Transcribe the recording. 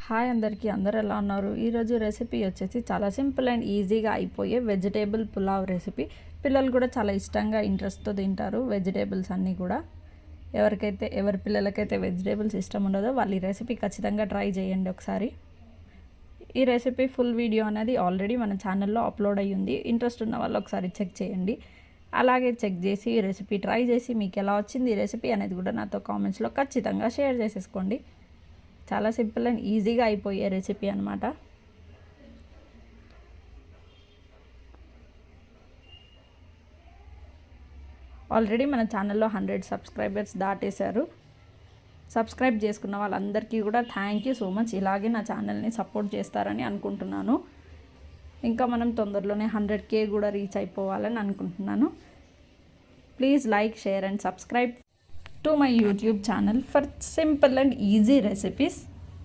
Hi అందరికీ, అందరు ఎలా ఉన్నారు? ఈరోజు రెసిపీ వచ్చేసి చాలా సింపుల్ అండ్ ఈజీగా అయిపోయే వెజిటేబుల్ పులావ్ రెసిపీ. పిల్లలు కూడా చాలా ఇష్టంగా ఇంట్రెస్ట్తో తింటారు వెజిటేబుల్స్ అన్నీ కూడా. ఎవరి పిల్లలకైతే వెజిటేబుల్స్ ఇష్టం ఉండదో వాళ్ళు ఈ రెసిపీ ఖచ్చితంగా ట్రై చేయండి ఒకసారి. ఈ రెసిపీ ఫుల్ వీడియో అనేది ఆల్రెడీ మన ఛానల్లో అప్లోడ్ అయ్యింది. ఇంట్రెస్ట్ ఉన్న వాళ్ళు ఒకసారి చెక్ చేయండి. అలాగే చెక్ చేసి ఈ రెసిపీ ట్రై చేసి మీకు ఎలా వచ్చింది ఈ రెసిపీ అనేది కూడా నాతో కామెంట్స్లో ఖచ్చితంగా షేర్ చేసేసుకోండి. చాలా సింపుల్ అండ్ ఈజీగా అయిపోయే రెసిపీ అనమాట. ఆల్రెడీ మన ఛానల్లో 100 సబ్స్క్రైబర్స్ దాటేశారు. సబ్స్క్రైబ్ చేసుకున్న వాళ్ళందరికీ కూడా థ్యాంక్ యూ సో మచ్. ఇలాగే నా ఛానల్ని సపోర్ట్ చేస్తారని అనుకుంటున్నాను. ఇంకా మనం తొందరలోనే 100K కూడా రీచ్ అయిపోవాలని అనుకుంటున్నాను. Please like, share and subscribe to my YouTube channel for simple and easy recipes.